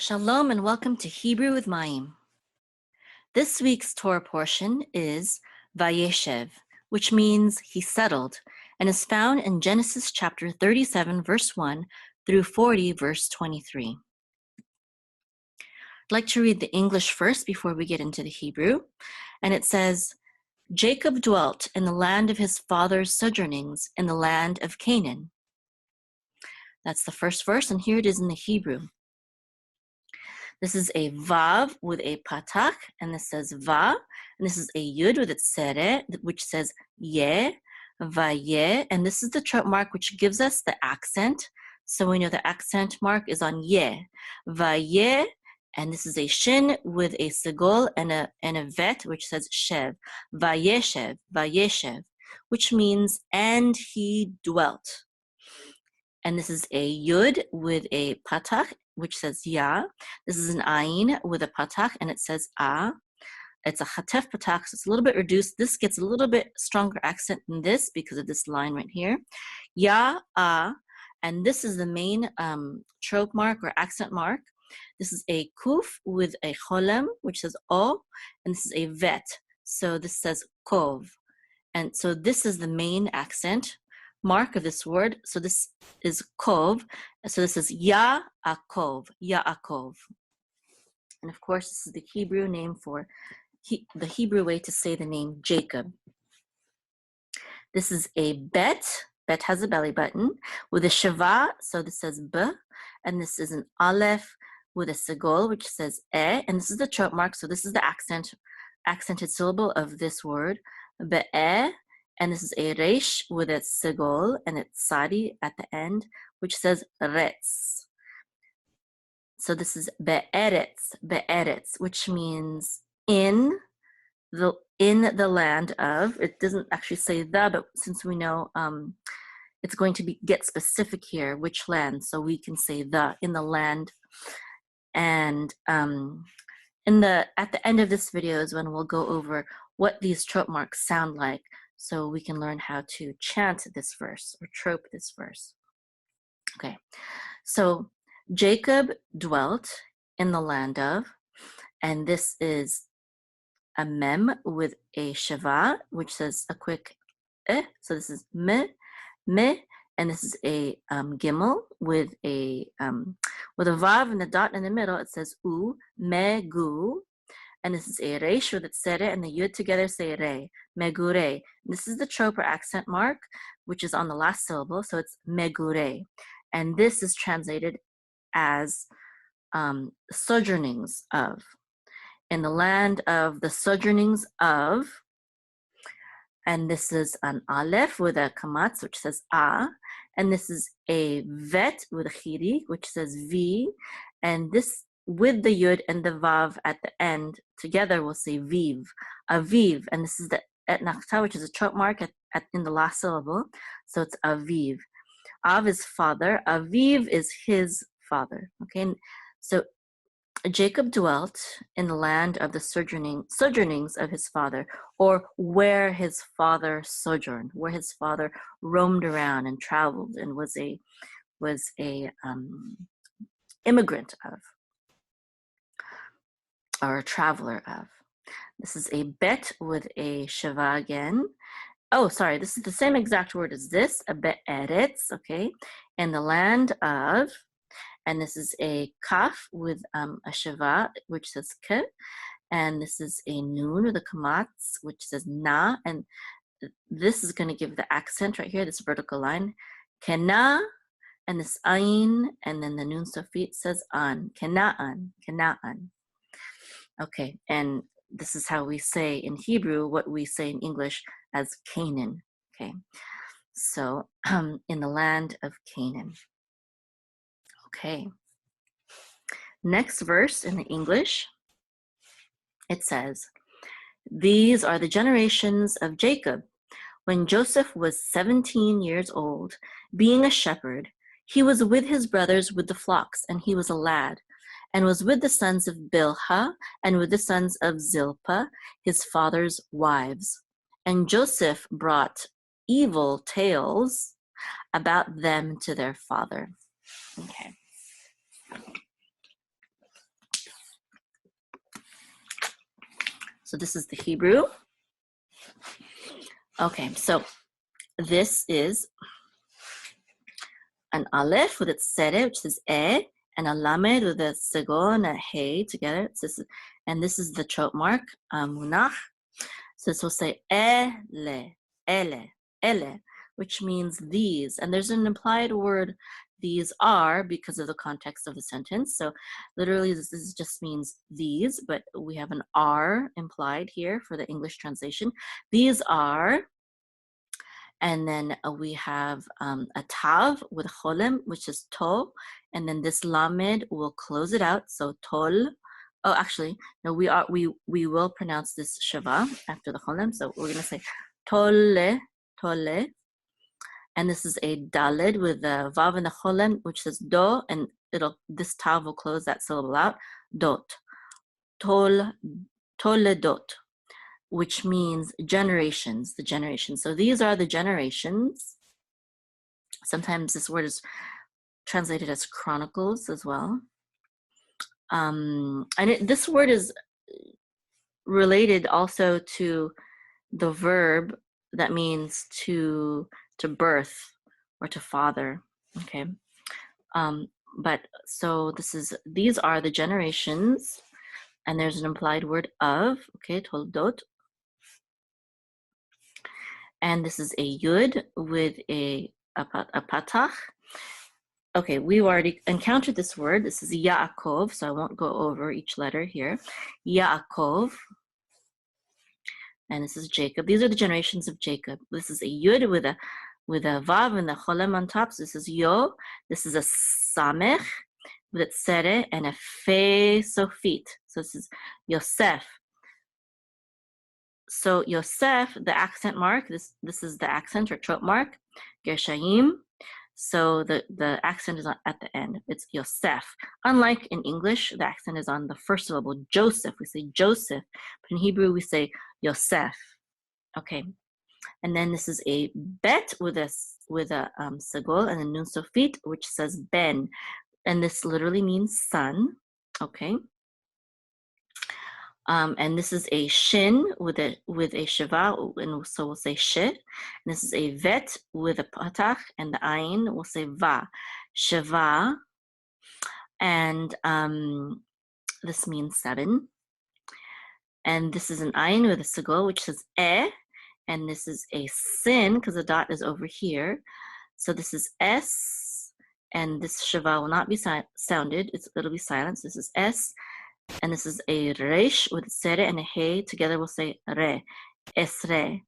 Shalom and welcome to Hebrew with Mayim. This week's Torah portion is Vayeishev, which means he settled, and is found in Genesis chapter 37, verse 1 through 40, verse 23. I'd like to read the English first before we get into the Hebrew, and it says, Jacob dwelt in the land of his father's sojournings in the land of Canaan. That's the first verse, and here it is in the Hebrew. This is a vav with a patak, and this says va, and this is a yud with its sere, which says ye, vaye, and this is the trope mark which gives us the accent. So we know the accent mark is on ye, vaye, and this is a shin with a segol and a vet, which says shev, Vayeishev, Vayeishev, which means and he dwelt. And this is a yud with a patak, which says ya. This is an ayin with a patak, and it says a. It's a chatef patak, so it's a little bit reduced. This gets a little bit stronger accent than this because of this line right here. Ya, a, and this is the main trope mark or accent mark. This is a kuf with a cholem, which says o, and this is a vet. So this says kov. And so this is the main accent mark of this word. So this is kov. So this is Yaakov, Yaakov. And of course, this is the Hebrew name for the Hebrew way to say the name Jacob. This is a bet. Bet has a belly button with a shava. So this says b, and this is an aleph with a segol, which says e, and this is the trope mark. So this is the accented syllable of this word, be'e. And this is a resh with a segol and it's sadi at the end, which says retz. So this is be'eretz, be'eretz, which means in the land of. It doesn't actually say the, but since we know it's going to get specific here, which land, so we can say the, in the land. And at the end of this video is when we'll go over what these trope marks sound like, so we can learn how to chant this verse or trope this verse. Okay, so Jacob dwelt in the land of, and this is a mem with a shava, which says a quick eh. So this is me, and this is a gimel with a vav and a dot in the middle. It says u, me, gu. And this is a resh with its sere and the yud together say re, megure. This is the trope or accent mark, which is on the last syllable, so it's megure. And this is translated as sojournings of. In the land of the sojournings of, and this is an aleph with a kamatz, which says a, and this is a vet with a chiri, which says v, and this with the yud and the vav at the end together we'll say viv, aviv, and this is the etnachta, which is a trope mark in the last syllable, so it's aviv. Av is father, aviv is his father. Okay, so Jacob dwelt in the land of the sojournings of his father, or where his father sojourned, where his father roamed around and traveled and was a immigrant of, or a traveler of. This is a bet with a shava again. Oh, sorry, this is the same exact word as this, a be'eretz, okay, in the land of, and this is a kaf with a shava, which says ke, and this is a nun with a kamatz, which says na, and this is going to give the accent right here, this vertical line, kena, and this ayin, and then the nun sofit says an, kena'an, kena'an. Okay, and this is how we say in Hebrew what we say in English as Canaan. Okay, so in the land of Canaan. Okay, next verse in the English, it says, these are the generations of Jacob. When Joseph was 17 years old, being a shepherd, he was with his brothers with the flocks, and he was a lad, and was with the sons of Bilhah, and with the sons of Zilpah, his father's wives. And Joseph brought evil tales about them to their father. Okay. So this is the Hebrew. Okay, so this is an aleph with its sere, which is e, and a lamed with a segol and a hey together. And this is the trope mark, munach. So this will say ele, ele, which means these. And there's an implied word, these are, because of the context of the sentence. So literally this just means these, but we have an are implied here for the English translation. These are. And then we have a tav with cholem, which is to, and then this lamed will close it out. So tol. Oh, actually, no, we will pronounce this shava after the cholem. So we're gonna say tolle, tolle, and this is a dalid with the vav and the cholem, which says do, and this tav will close that syllable out. Dot, tol, tolle dot, which means generations, the generations. So these are the generations. Sometimes this word is translated as chronicles as well. And this word is related also to the verb that means to birth or to father, okay? But so these are the generations, and there's an implied word of, okay, toldot. And this is a yud with a patach. Okay, we've already encountered this word. This is Yaakov, so I won't go over each letter here. Yaakov, and this is Jacob. These are the generations of Jacob. This is a yud with a vav and the cholem on top. So this is yo. This is a samech with its sere and a fe sofit. So this is Yosef. So Yosef, the accent mark, this is the accent or trope mark, Gershayim. So the accent is at the end. It's Yosef. Unlike in English, the accent is on the first syllable, Joseph. We say Joseph, but in Hebrew we say Yosef. Okay, and then this is a bet with a sagol and a nun sofit, which says ben, and this literally means son. Okay. And this is a shin with a shiva, and so we'll say she. And this is a vet with a patach, and the ayin we'll say va, shiva. And this means 7. And this is an ayin with a sagol, which says and this is a sin because the dot is over here. So this is s, and this shiva will not be sounded; it'll be silent. So this is s. And this is a resh with sere and a hey. Together we'll say re, esre.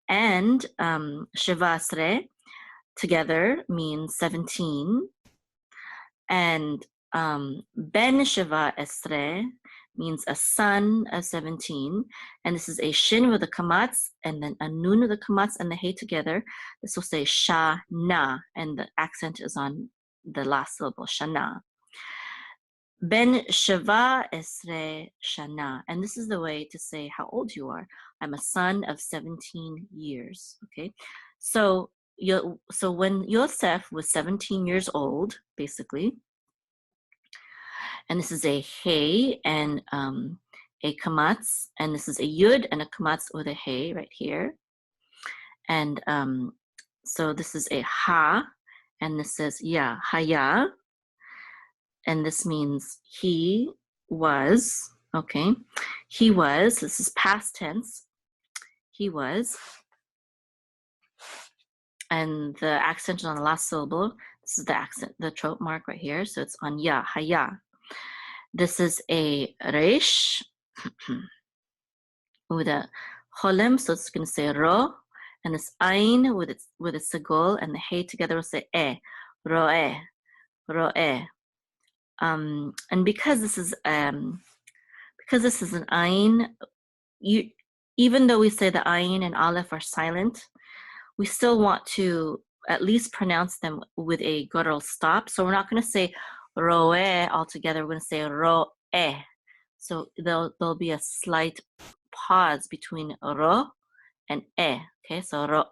And shivasre together means 17. And ben shiva esre means a son of 17. And this is a shin with a kamatz and then a nun with a kamatz and the hey together. This will say shana, and the accent is on the last syllable, shana. Ben Shava Esre Shana. And this is the way to say how old you are. I'm a son of 17 years. Okay. So when Yosef was 17 years old, basically, and this is a hey and a kamatz, and this is a yud and a kamatz with a hey right here. And so this is a ha, and this says ya, haya. And this means he was, okay? He was, this is past tense, he was. And the accent is on the last syllable. This is the accent, the trope mark right here. So it's on ya, haya. This is a resh with a cholem, so it's gonna say ro. And this ayin with a sagol and the hey together will say roe, roe. And because this is an ayin, even though we say the ayin and aleph are silent, we still want to at least pronounce them with a guttural stop. So we're not going to say roe altogether. We're going to say roe. So there'll be a slight pause between ro and e. Okay, so roe.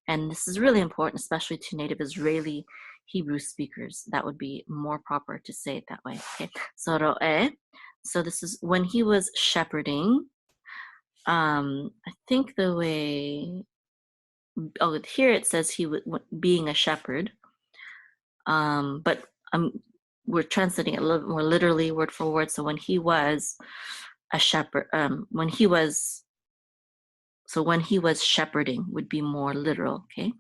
And this is really important, especially to native Israeli Hebrew speakers. That would be more proper to say it that way. Okay, so roe. So this is when he was shepherding. I think the way, here it says he was being a shepherd, but we're translating it a little more literally, word for word. So when he was a shepherd, when he was shepherding would be more literal. Okay,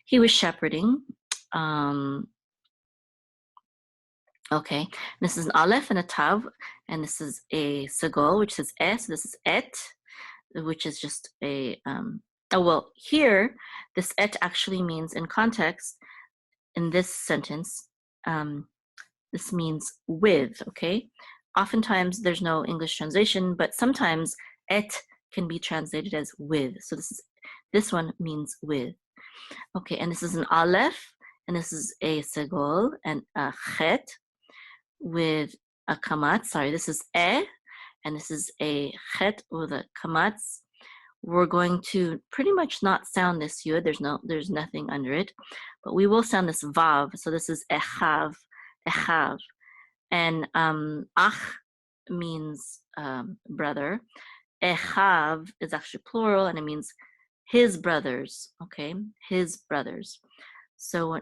he was shepherding. Okay, this is an aleph and a tav, and this is a segol, which is s. This is et, which is just a here this et actually means, in context, in this sentence, this means with. Okay, oftentimes there's no English translation, but sometimes et can be translated as with. So this one means with. Okay, and this is an aleph, and this is a segol and a chet with a kamatz. Sorry, this is and this is a chet with a kamatz. We're going to pretty much not sound this yud. There's nothing under it, but we will sound this vav. So this is echav, echav, and ach means brother. Echav is actually plural, and it means his brothers. Okay, his brothers. So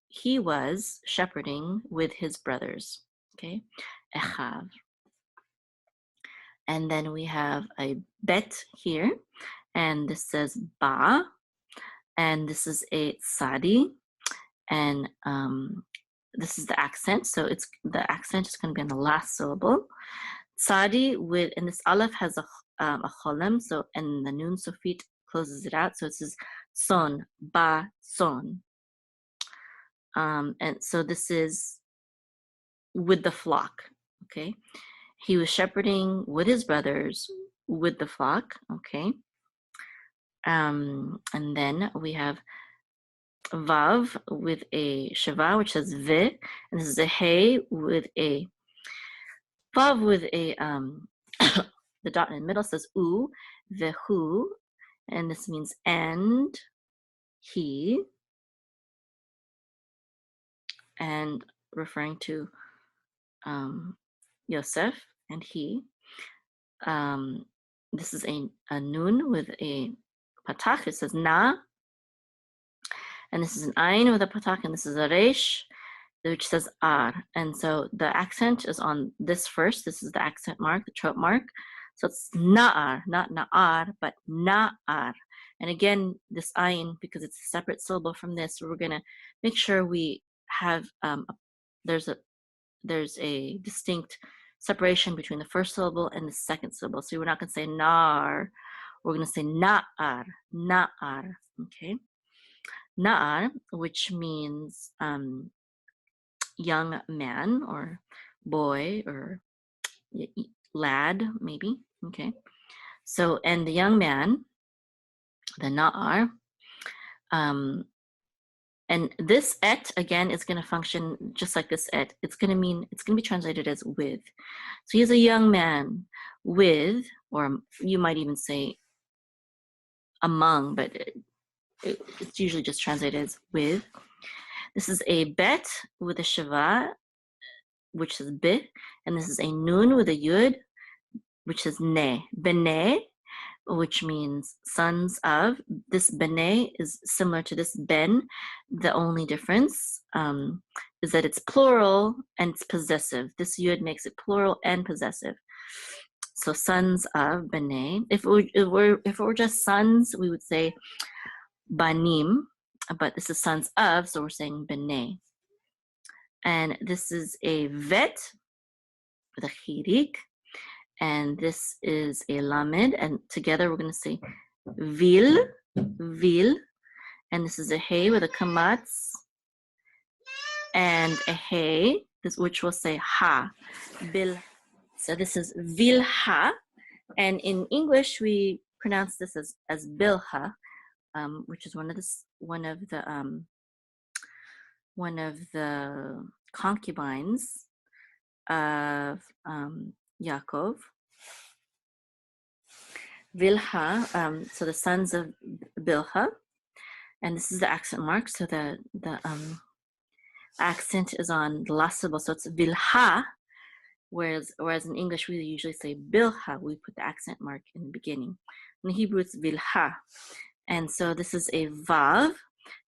he was shepherding with his brothers. Okay, echav. And then we have a bet here, and this says ba, and this is a sadi, and this is the accent. So the accent is going to be on the last syllable. Sadi with, and this aleph has a cholem, so, and the nun sofit closes it out, so it says son, ba, son. And so this is with the flock. Okay, he was shepherding with his brothers with the flock. Okay, and then we have vav with a shava, which says ve, and this is a hey with a vav with a the dot in the middle says u, vehu, and this means and, he, and referring to Yosef and he. This is a nun with a patach. It says na, and this is an ayin with a patach, and this is a resh, which says ar. And so the accent is on this first. This is the accent mark, the trope mark. So it's na'ar, not na'ar, but na'ar. And again, this ayin, because it's a separate syllable from this, we're going to make sure we have, there's a distinct separation between the first syllable and the second syllable. So we're not going to say nar, we're going to say na'ar, na'ar, okay? Na'ar, which means young man or boy or lad, maybe, okay? So, and the young man, the na'ar, and this et, again, is going to function just like this et. It's going to be translated as with. So he's a young man with, or you might even say among, but it's usually just translated as with. This is a bet with a shava, which is bi, and this is a nun with a yud, which is ne. Bene, which means sons of. This bene is similar to this ben. The only difference is that it's plural and it's possessive. This yud makes it plural and possessive. So sons of bene. If it were just sons, we would say banim, but this is sons of, so we're saying bene. And this is a vet with a chirik, and this is a lamed, and together we're going to say vil, and this is a hey with a kamatz, and a hey, which will say ha, bil. So this is vilha, and in English we pronounce this as bilha, which is one of the concubines of Yaakov. Vilha, so the sons of Bilha, and this is the accent mark. So the accent is on the last syllable, so it's Vilha, whereas in English we usually say bilha. We put the accent mark in the beginning. In Hebrew it's vilha, and so this is a vav,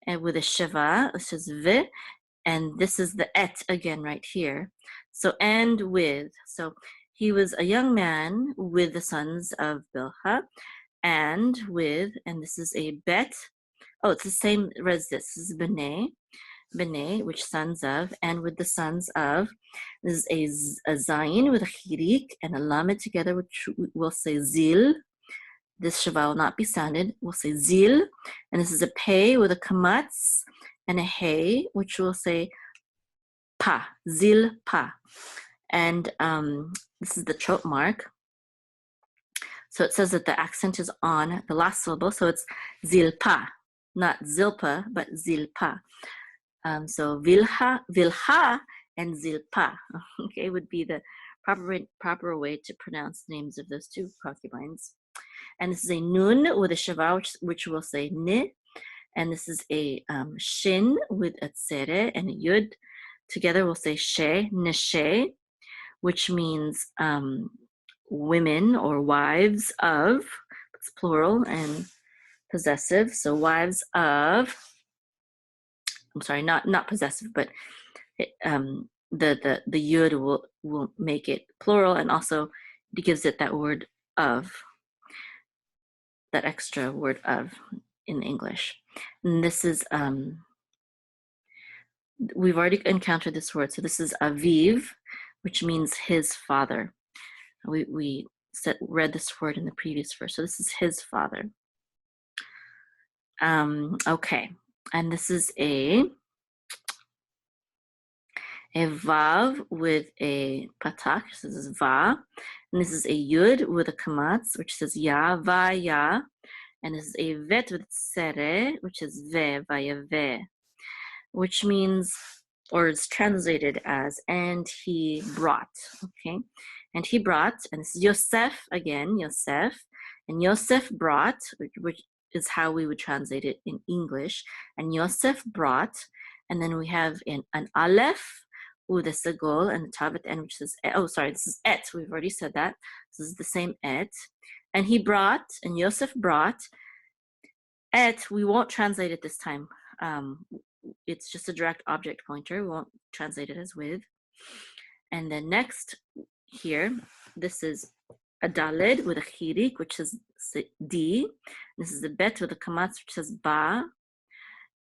and with a sheva, this is v, and this is the et again right here. So and with. So he was a young man with the sons of Bilha, and with, and this is a bet. Oh, it's the same as this. This is B'nai, which sons of, and with the sons of. This is a zayin with a chirik and a lamed together, which we'll say zil. This shava will not be sounded. We'll say zil, and this is a pei with a kamatz and a hey, which we'll say pa, zil pa. And this is the trope mark. So it says that the accent is on the last syllable, so it's zilpa, not zilpa, but zilpa. So vilha and zilpa, okay, would be the proper way to pronounce the names of those two concubines. And this is a nun with a shava, which we'll say ni, and this is a shin with a tsere and a yud. Together we'll say she, neshe, which means women or wives of, it's plural and possessive, so wives of, I'm sorry, not possessive, but it, the yud will make it plural, and also it gives it that word of, that extra word of in English. And this is, we've already encountered this word, so this is aviv, which means his father. We read this word in the previous verse, so this is his father. Okay, and this is a vav with a patak, this is va, and this is a yud with a kamatz, which says ya, va, ya, and this is a vet with tsere, which is ve, vaya, ve, which means, or is translated as, and he brought, okay? And he brought, and this is Yosef again, Yosef, and Yosef brought, which is how we would translate it in English, and Yosef brought, and then we have an aleph, with a sagol, and the tav at the end, which says, oh, sorry, this is et, we've already said that, this is the same et, and he brought, and Yosef brought, et, we won't translate it this time, it's just a direct object pointer, we won't translate it as with. And then next here, this is a daled with a chirik, which is D. This is a bet with a kamatz, which says ba.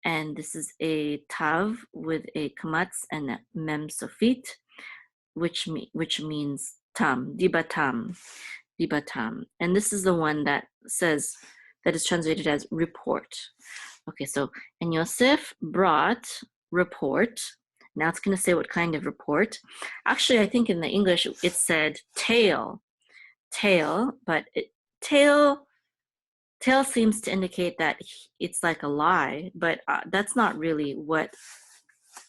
And this is a tav with a kamatz and a mem sofit, which means tam, dibatam, dibatam. And this is the one that says, that is translated as report. Okay, so, and Yosef brought report. Now it's going to say what kind of report. Actually, I think in the English it said tale, but tale seems to indicate that it's like a lie, but that's not really what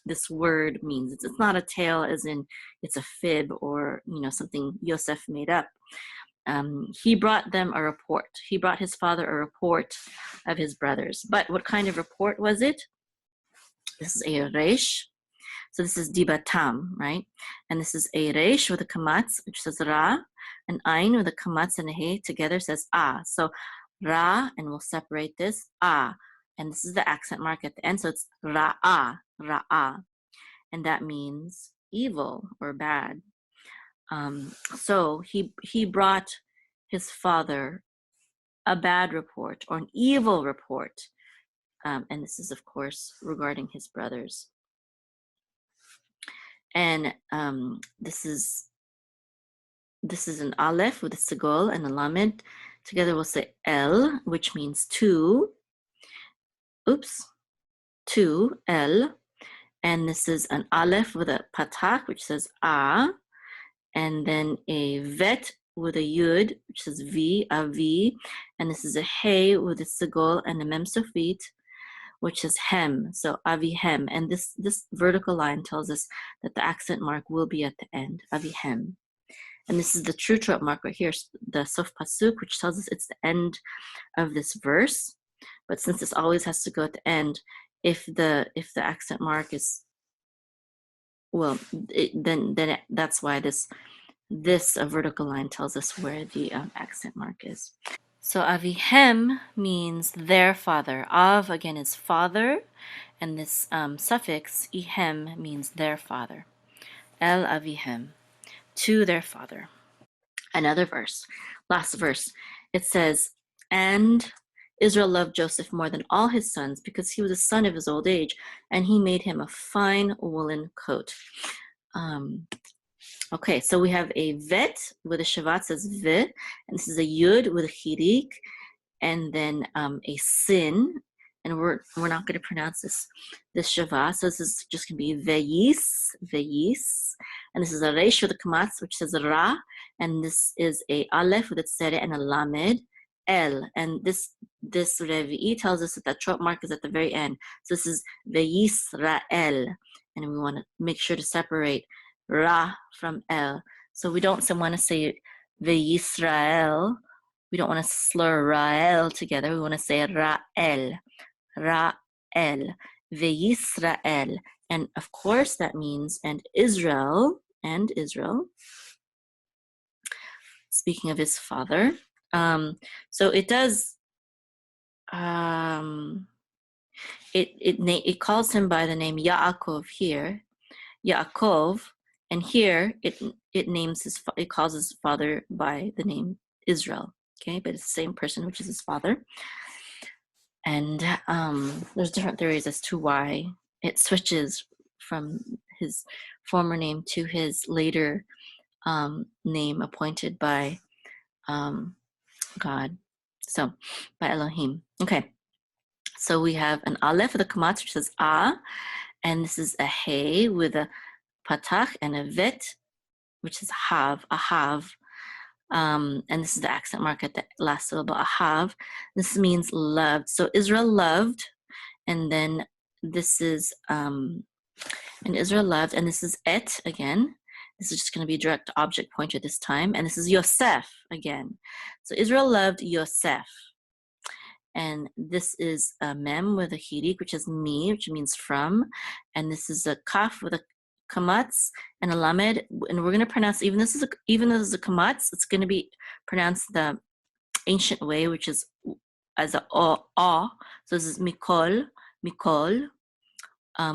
this word means. It's not a tale as in it's a fib or something Yosef made up. He brought them a report. He brought his father a report of his brothers. But what kind of report was it? This is a reish. So this is dibatam, right? And this is a reish with a kamatz, which says ra, an ayn with a kamatz and a hey together says ah. So ra, and we'll separate this, ah. And this is the accent mark at the end, so it's ra'ah, ra'ah. And that means evil or bad. So he brought his father a bad report or an evil report. And this is, of course, regarding his brothers. And this is an aleph with a segol and a lamed. Together we'll say el, which means two. Two, el. And this is an aleph with a patak, which says a. And then a vet with a yud, which says v, avi. And this is a hey with a segol and a mem sofit, which is hem, so avihem. And this vertical line tells us that the accent mark will be at the end, avihem. And this is the true trope mark right here, the sof pasuk, which tells us it's the end of this verse. But since this always has to go at the end, if the accent mark is, well, that's why this this vertical line tells us where the accent mark is. So avihem means their father. Av, again, is father, and this suffix, ihem, means their father. El avihem, to their father. Another verse, last verse, it says, and Israel loved Joseph more than all his sons because he was a son of his old age, and he made him a fine woolen coat. Okay, so we have a vet with a shavat says v, and this is a yud with a chirik, and then a sin, and we're not going to pronounce this shavat, so this is just going to be veyis, and this is a resh with a kamatz, which says ra, and this is a aleph with a tzere and a lamed, el, and this revi'i tells us that the trope mark is at the very end, so this is veyisrael, and we want to make sure to separate ra from el, so we don't want to say veyisrael. We don't want to slur Ra'el together. We want to say Ra'el, Ra'el, Ve'Yisrael. And of course that means, and Israel, speaking of his father. So it does, it calls him by the name Yaakov here, Yaakov, and here it calls his father by the name Israel. Okay, but it's the same person, which is his father. And there's different theories as to why it switches from his former name to his later name appointed by God. So, by Elohim. Okay, so we have an aleph with a kamatz, which says ah, and this is a hey with a patach and a vet, which is hav, a hav. And this is the accent mark at the last syllable, ahav. This means loved. So Israel loved, and then this is, and Israel loved, and this is et again. This is just going to be direct object pointer this time, and this is Yosef again. So Israel loved Yosef, and this is a mem with a hirik, which is me, which means from, and this is a kaf with a kamatz and a lamed, and we're going to pronounce, even though this is a kamatz, it's going to be pronounced the ancient way, which is as a o. So this is mikol,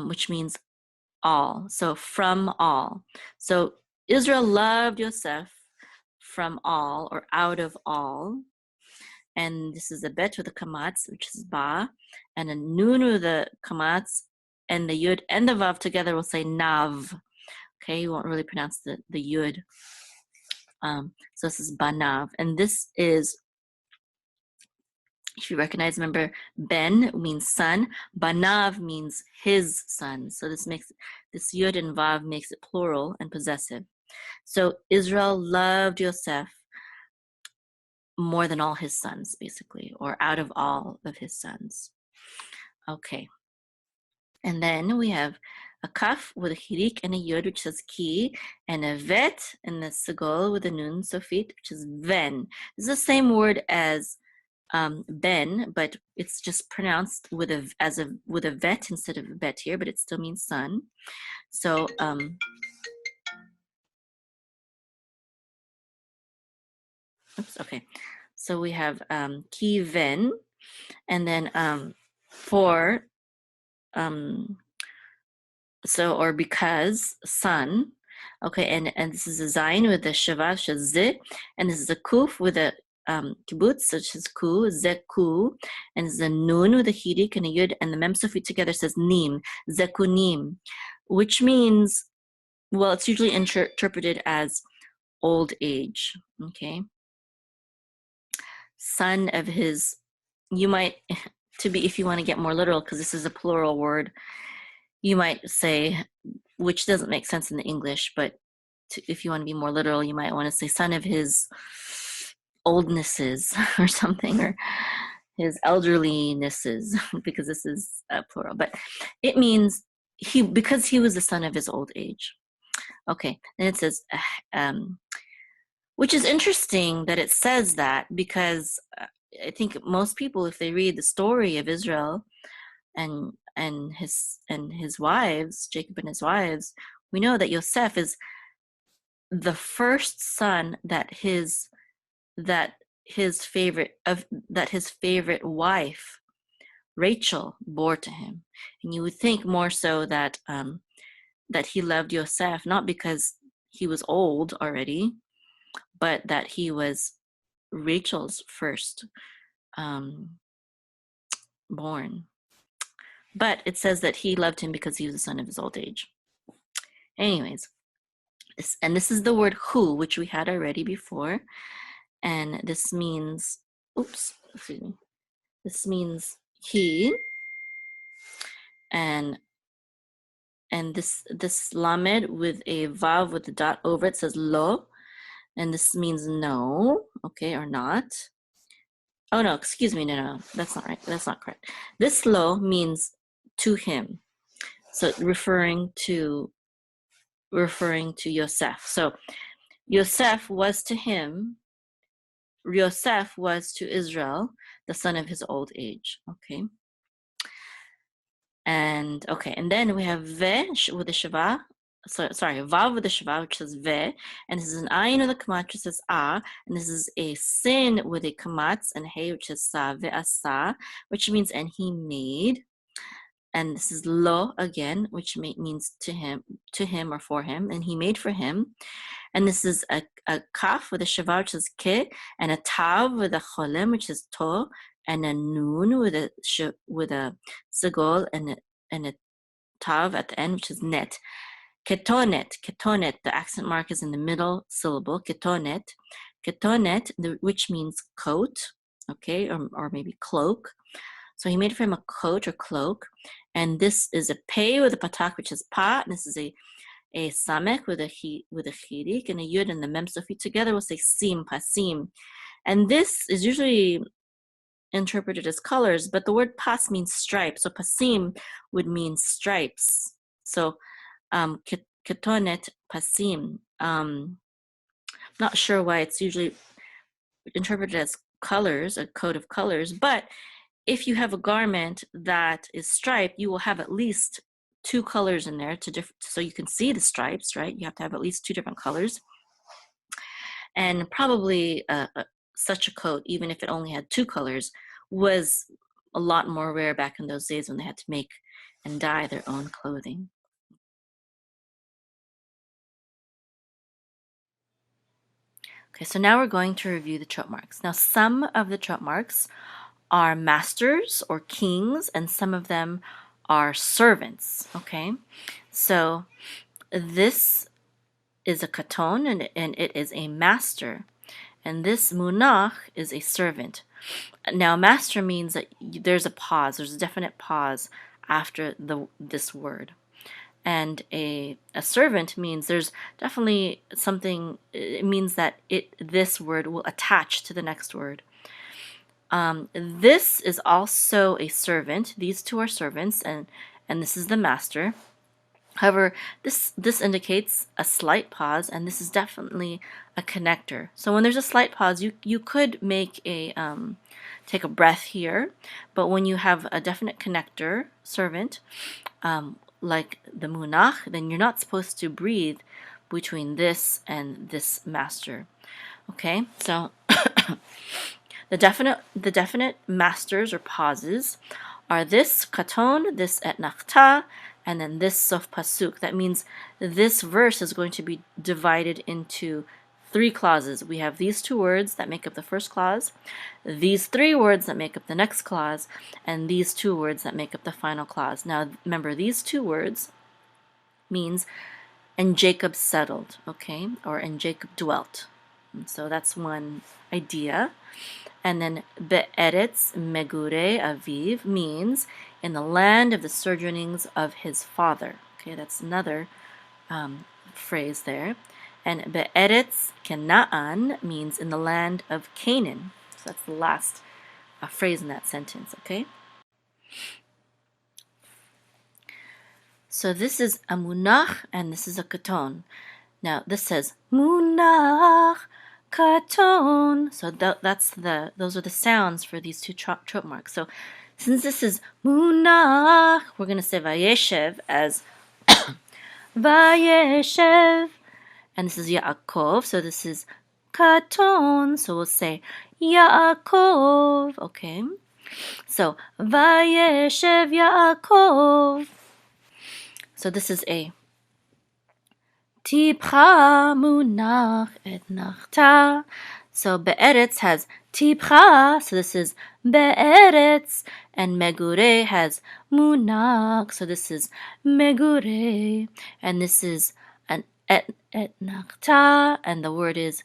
which means all. So from all. So Israel loved Yosef from all, or out of all. And this is a bet with a kamatz, which is ba, and a nun with the kamatz, and the yud and the vav together will say nav. Okay, you won't really pronounce the yud. So this is banav, and this is, if you recognize, remember, ben means son, banav means his son. So this yud and vav makes it plural and possessive. So Israel loved Yosef more than all his sons, basically, or out of all of his sons. Okay. And then we have a kaf with a hirik and a yud, which says ki, and a vet and a segol with a nun sofit, which is ven. This is the same word as ben, but it's just pronounced with a vet instead of a bet here, but it still means son. So okay. So we have ki ven, and then for so, or because, son. Okay, and this is a zayin with a shava shazit, and this is a kuf with a kibbutz, such as ku, zeku, and this is a nun with a hirik and a yud, and the mem sufi together says nim, zekunim, which means, well, it's usually interpreted as old age. Okay, son of his, you might, if you want to get more literal, because this is a plural word, you might say, which doesn't make sense in the English, but if you want to be more literal, you might want to say son of his oldnesses or something, or his elderlynesses, because this is plural. But it means because he was the son of his old age. Okay, and it says, which is interesting that it says that, because I think most people, if they read the story of Israel and his wives, Jacob and his wives, we know that Yosef is the first son that his favorite wife Rachel bore to him. And you would think more so that he loved Yosef not because he was old already, but that he was Rachel's first born. But it says that he loved him because he was the son of his old age. Anyways, this is the word hu, which we had already before. And this means, this means he. And this lamed with a vav with a dot over it says lo, and this means no, okay, or not. Oh no, excuse me, no, that's not right. That's not correct. This lo means to him, so referring to Yosef. So Yosef was to him. Yosef was to Israel the son of his old age. Okay. And then we have ve with a shava. Vav with a shava, which says ve, and this is an ayin with a kamat, which says a, and this is a sin with a kamatz, and hey, which is sa, ve'asa, which means and he made, and this is lo again, which means to him or for him, and he made for him, and this is a kaf with a shava, which is ke, and a tav with a cholem, which is to, and a nun with a sigol and a tav at the end, which is net. Ketonet, the accent mark is in the middle syllable. Ketonet, which means coat, okay, or maybe cloak. So he made for him a coat or cloak, and this is a pei with a patak, which is pa, and this is a samek with a chirik, and a yud and the mem. So if we together we'll say sim, pasim, and this is usually interpreted as colors, but the word pas means stripes, so pasim would mean stripes. So ketonet pasim. Not sure why it's usually interpreted as colors, a coat of colors, but if you have a garment that is striped, you will have at least two colors in there so you can see the stripes, right? You have to have at least two different colors. And probably such a coat, even if it only had two colors, was a lot more rare back in those days when they had to make and dye their own clothing. Okay, so now we're going to review the trope marks. Now, some of the trope marks are masters or kings, and some of them are servants, okay? So this is a katon, and it is a master. And this munach is a servant. Now, master means that there's a pause. There's a definite pause after this word. And a servant means there's definitely something. It means that this word will attach to the next word. This is also a servant. These two are servants, and this is the master. However, this indicates a slight pause, and this is definitely a connector. So when there's a slight pause, you could make take a breath here, but when you have a definite connector, servant, like the munach, then you're not supposed to breathe between this and this master. Okay, so the definite masters or pauses are this katon, this etnachta, and then this sof pasuk. That means this verse is going to be divided into three clauses. We have these two words that make up the first clause, these three words that make up the next clause, and these two words that make up the final clause. Now, remember, these two words means, and Jacob settled, okay, or and Jacob dwelt. And so that's one idea. And then be'eretz megure aviv means in the land of the sojournings of his father. Okay, that's another phrase there. And be'eretz kenaan means in the land of Canaan. So that's the last phrase in that sentence, okay? So this is a munach and this is a katon. Now this says munach katon. So those are the sounds for these two trope marks. So since this is munach, we're going to say Vayeishev as Vayeishev. and this is Yaakov, so this is katon, so we'll say Yaakov, okay? So, Vayeishev Yaakov. So this is a Tipcha munach et nachta. So be'eretz has tipcha, so this is be'eretz, and megure has munach, so this is megure, and this is an et nachta, and the word is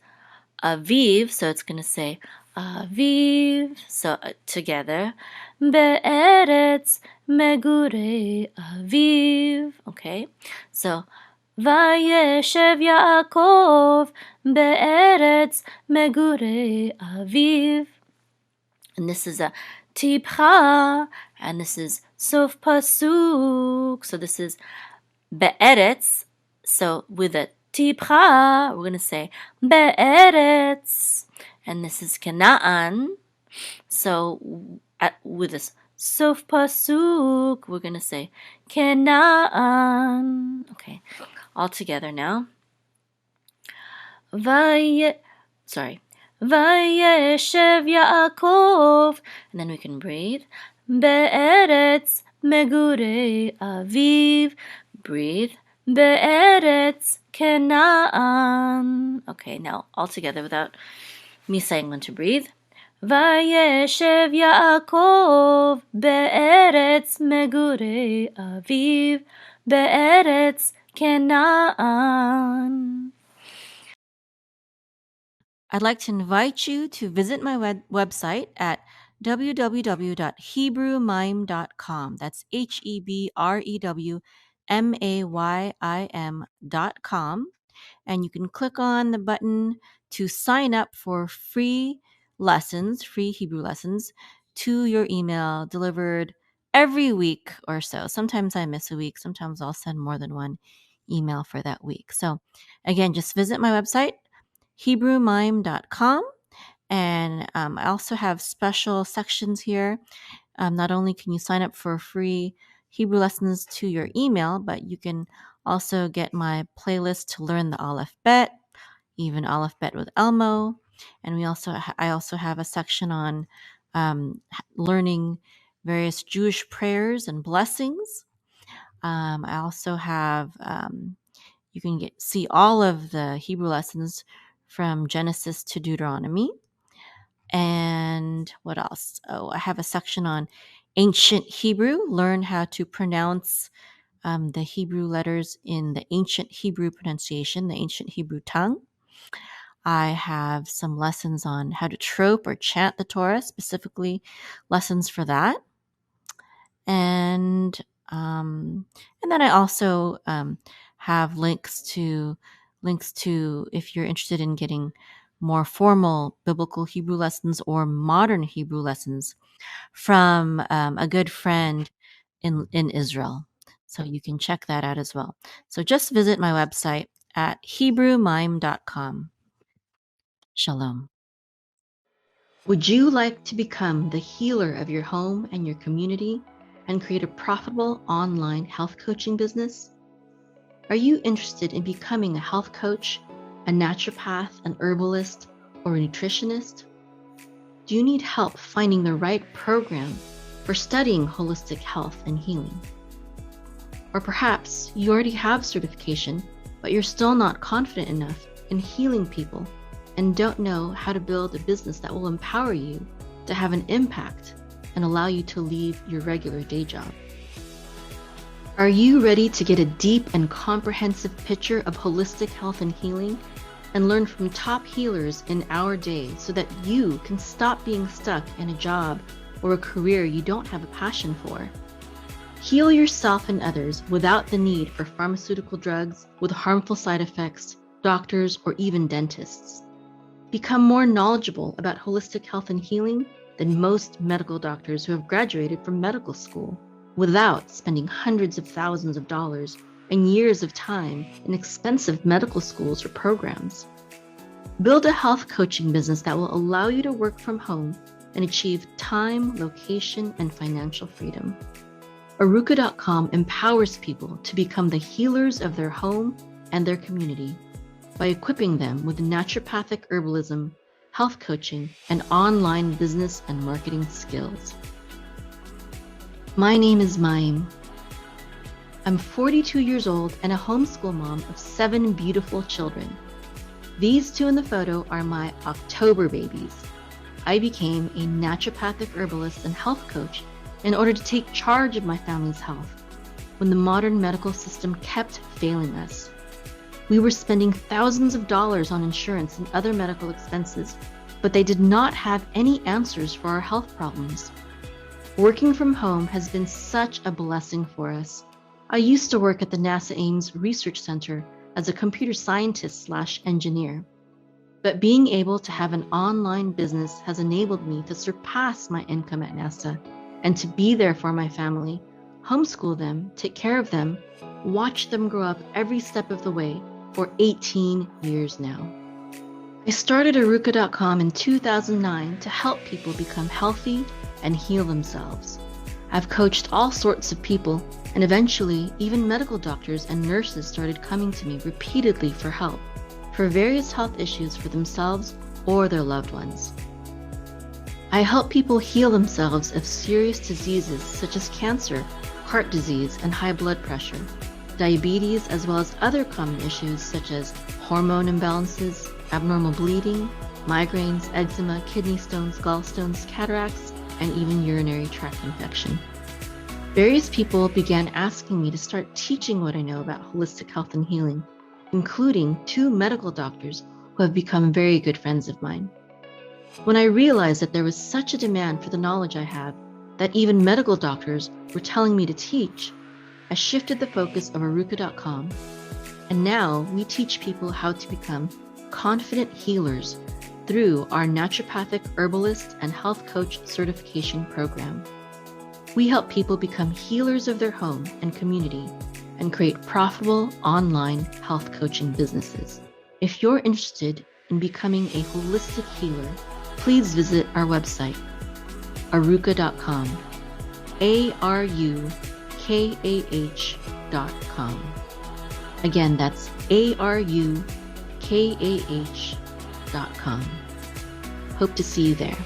aviv, so it's going to say aviv, so together, be'eretz megure aviv, okay, so Vayeishev Yaakov be'eretz megure aviv. And this is a tipcha, and this is sof pasuk. So this is be'eretz. So with a tipcha, we're going to say be'eretz. And this is Canaan. So with this sof pasuk, we're going to say Canaan. Okay. All together now. Vayeishev Yaakov, and then we can breathe. Be'eretz megure aviv. Breathe. Be'eretz Canaan. Okay, now all together without me saying when to breathe. Vayeishev Yaakov be'eretz megure aviv. Be'eretz Canaan. I'd like to invite you to visit my website at www.hebrewmime.com. That's HEBREWMAYIM.com. And you can click on the button to sign up for free lessons, free Hebrew lessons, to your email delivered every week or so. Sometimes I miss a week. Sometimes I'll send more than one email for that week. So again, just visit my website, HebrewMime.com. And I also have special sections here. Not only can you sign up for free Hebrew lessons to your email, but you can also get my playlist to learn the Aleph Bet, even Aleph Bet with Elmo. And I also have a section on learning various Jewish prayers and blessings. I also have you can see all of the Hebrew lessons from Genesis to Deuteronomy. And what else? Oh, I have a section on ancient Hebrew. Learn how to pronounce the Hebrew letters in the ancient Hebrew pronunciation, the ancient Hebrew tongue. I have some lessons on how to trope or chant the Torah, specifically lessons for that. And then I also have links to if you're interested in getting more formal biblical Hebrew lessons or modern Hebrew lessons from a good friend in Israel. So you can check that out as well. So just visit my website at HebrewMime.com. Shalom. Would you like to become the healer of your home and your community and create a profitable online health coaching business? Are you interested in becoming a health coach, a naturopath, an herbalist, or a nutritionist? Do you need help finding the right program for studying holistic health and healing? Or perhaps you already have certification, but you're still not confident enough in healing people and don't know how to build a business that will empower you to have an impact and allow you to leave your regular day job. Are you ready to get a deep and comprehensive picture of holistic health and healing and learn from top healers in our day so that you can stop being stuck in a job or a career you don't have a passion for? Heal yourself and others without the need for pharmaceutical drugs with harmful side effects, doctors, or even dentists. Become more knowledgeable about holistic health and healing than most medical doctors who have graduated from medical school without spending hundreds of thousands of dollars and years of time in expensive medical schools or programs. Build a health coaching business that will allow you to work from home and achieve time, location, and financial freedom. Aruka.com empowers people to become the healers of their home and their community. by equipping them with naturopathic herbalism, health coaching, and online business and marketing skills. My name is Mayim. I'm 42 years old and a homeschool mom of 7 beautiful children. These 2 in the photo are my October babies. I became a naturopathic herbalist and health coach in order to take charge of my family's health when the modern medical system kept failing us. We were spending thousands of dollars on insurance and other medical expenses, but they did not have any answers for our health problems. Working from home has been such a blessing for us. I used to work at the NASA Ames Research Center as a computer scientist/engineer. But being able to have an online business has enabled me to surpass my income at NASA and to be there for my family, homeschool them, take care of them, watch them grow up every step of the way for 18 years now. I started Aruka.com in 2009 to help people become healthy and heal themselves. I've coached all sorts of people, and eventually even medical doctors and nurses started coming to me repeatedly for help for various health issues for themselves or their loved ones. I help people heal themselves of serious diseases such as cancer, heart disease, and high blood pressure, diabetes, as well as other common issues such as hormone imbalances, abnormal bleeding, migraines, eczema, kidney stones, gallstones, cataracts, and even urinary tract infection. Various people began asking me to start teaching what I know about holistic health and healing, including 2 medical doctors who have become very good friends of mine. When I realized that there was such a demand for the knowledge I have that even medical doctors were telling me to teach, I shifted the focus of Aruka.com, and now we teach people how to become confident healers through our naturopathic herbalist and health coach certification program. We help people become healers of their home and community and create profitable online health coaching businesses. If you're interested in becoming a holistic healer, please visit our website, aruka.com, ARUKAH.com. Again, that's ARUKAH.com. Hope to see you there.